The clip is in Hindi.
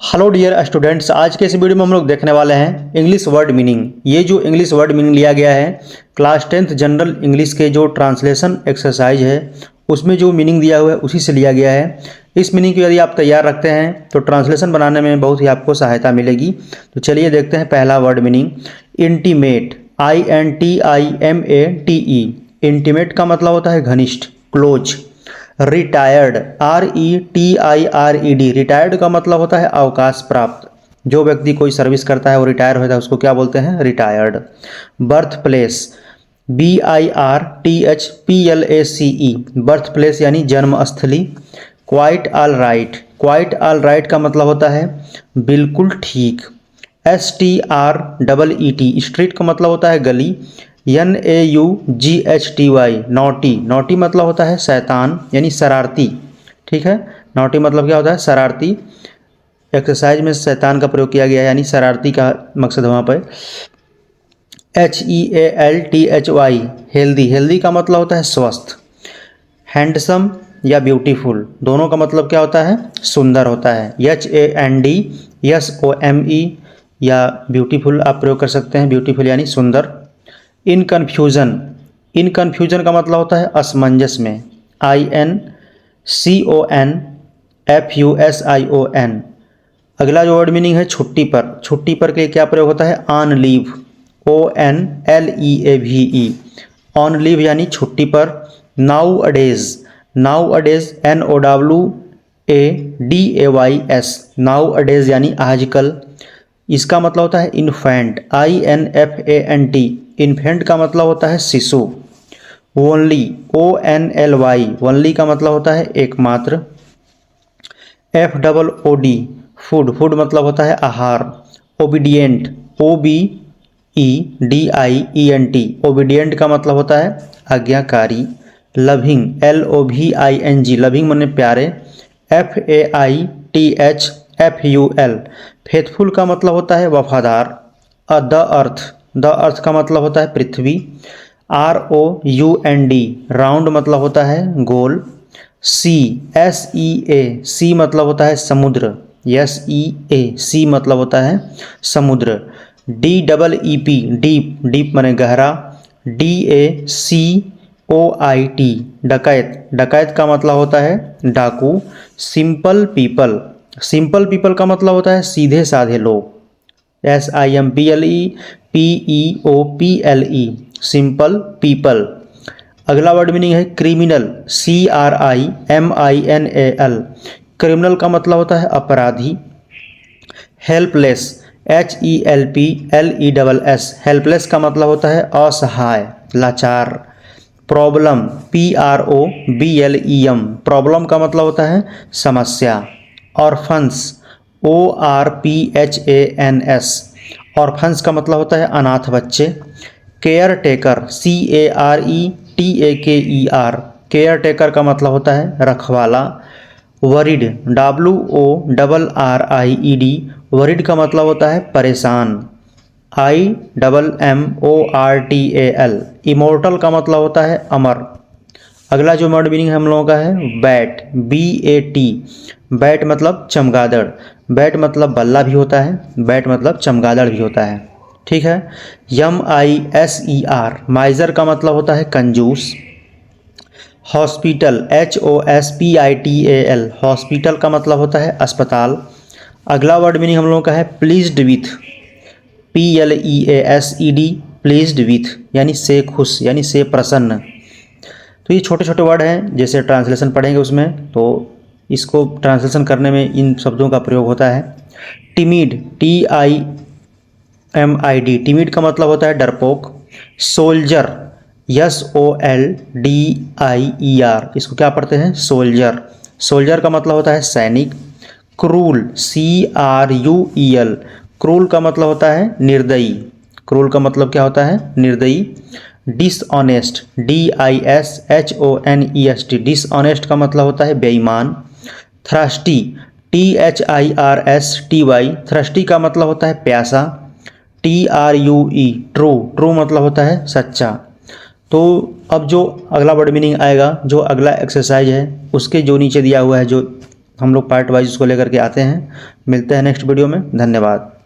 हेलो डियर स्टूडेंट्स, आज के इस वीडियो में हम लोग देखने वाले हैं इंग्लिश वर्ड मीनिंग। ये जो इंग्लिश वर्ड मीनिंग लिया गया है क्लास 10th जनरल इंग्लिश के जो ट्रांसलेशन एक्सरसाइज है उसमें जो मीनिंग दिया हुआ है उसी से लिया गया है। इस मीनिंग को यदि आप तैयार रखते हैं तो ट्रांसलेशन बनाने में बहुत ही आपको सहायता मिलेगी। तो चलिए देखते हैं पहला word meaning intimate, INTIMATE। Intimate का मतलब होता है घनिष्ठ, क्लोज। रिटायर्ड, RETIRED, रिटायर्ड का मतलब होता है अवकाश प्राप्त। जो व्यक्ति कोई सर्विस करता है वो रिटायर होता है, उसको क्या बोलते हैं? Retired. Birth place, BIRTHPLACE, birth place यानी जन्म स्थली। Quite all right, quite all right का मतलब होता है बिल्कुल ठीक। STREET, स्ट्रीट का मतलब होता है गली। NAUGHTY, नॉटी, नॉटी मतलब होता है शैतान यानी शरारती। ठीक है, नॉटी मतलब क्या होता है? शरारती। एक्सरसाइज में शैतान का प्रयोग किया गया है यानी शरारती का मकसद वहाँ पर। HEALTHY, हेल्दी, हेल्दी का मतलब होता है स्वस्थ। हैंडसम या ब्यूटीफुल, दोनों का मतलब क्या होता है? सुंदर होता है। HANDSOME या ब्यूटीफुल आप प्रयोग कर सकते हैं, ब्यूटीफुल यानी सुंदर। इन कन्फ्यूज़न, इन कन्फ्यूजन का मतलब होता है असमंजस में। INCONFUSION। अगला जो वर्ड मीनिंग है छुट्टी पर, छुट्टी पर के क्या प्रयोग होता है? On leave, ONLEAVE, on leave यानी छुट्टी पर। नाउ अडेज, नाउ अडेज NOWADAYS, नाउ अडेज यानी आजकल। इसका मतलब होता है इन्फेंट, INFANT, इन्फेंट का मतलब होता है शिशु। ओनली, ONLY, ओनली का मतलब होता है एकमात्र। FOOD, फूड, फूड मतलब होता है आहार। ओबीडिएंट, OBEDIENT, ओबीडिएंट का मतलब होता है आज्ञाकारी। लविंग, LOVING, लविंग माने प्यारे। FAITHFUL, फेथफुल का मतलब होता है वफादार। द अर्थ, द अर्थ का मतलब होता है पृथ्वी। ROUND, राउंड मतलब होता है गोल। SEA, सी मतलब होता है समुद्र। SEA, सी मतलब होता है समुद्र। DEEP, डीप, डीप माने गहरा। DACOIT, डकैत, डकैत का मतलब होता है डाकू। सिंपल पीपल, सिंपल पीपल का मतलब होता है सीधे साधे लोग। SIMPLEPEOPLE, simple people. अगला वर्ड मीनिंग है क्रिमिनल, CRIMINAL, क्रिमिनल का मतलब होता है अपराधी। हेल्पलेस, HELPLESS, हेल्पलेस का मतलब होता है असहाय, लाचार। प्रॉब्लम, PROBLEM, प्रॉब्लम का मतलब होता है समस्या। ऑर्फन्स, ORPHANS, ऑर्फन्स का मतलब होता है अनाथ बच्चे। Care taker, CARETAKER, care taker का मतलब होता है रखवाला। वरीड, WORRIED, वरीड का मतलब होता है परेशान। IMMORTAL, इमोर्टल का मतलब होता है अमर। अगला जो वर्ड मीनिंग हम लोगों का है बैट, BAT, बैट मतलब चमगादड़। बैट मतलब बल्ला भी होता है, बैट मतलब चमगादड़ भी होता है। ठीक है। MISER, माइजर का मतलब होता है कंजूस। हॉस्पिटल, HOSPITAL, हॉस्पिटल का मतलब होता है अस्पताल। अगला वर्ड मीनिंग हम लोगों का है pleased with, PLEASED, pleased with यानी से खुश यानी से प्रसन्न। तो ये छोटे छोटे वर्ड हैं, जैसे ट्रांसलेशन पढ़ेंगे उसमें तो इसको ट्रांसलेशन करने में इन शब्दों का प्रयोग होता है। टिमिड, TIMID, टिमिड का मतलब होता है डरपोक। सोल्जर, SOLDIER, इसको क्या पढ़ते हैं? सोल्जर, सोल्जर का मतलब होता है सैनिक। क्रूल, CRUEL, क्रूल का मतलब होता है निर्दयी। क्रूल का मतलब क्या होता है? निर्दयी। डिसऑनेस्ट, DISHONEST, डिसऑनेस्ट का मतलब होता है बेईमान। थ्रस्टी, THIRSTY, थ्रस्टी का मतलब होता है प्यासा। TRUE, ट्रू, ट्रू मतलब होता है सच्चा। तो अब जो अगला वर्ड मीनिंग आएगा, जो अगला एक्सरसाइज है उसके जो नीचे दिया हुआ है जो हम लोग पार्ट वाइज उसको लेकर के आते हैं। मिलते हैं नेक्स्ट वीडियो में। धन्यवाद।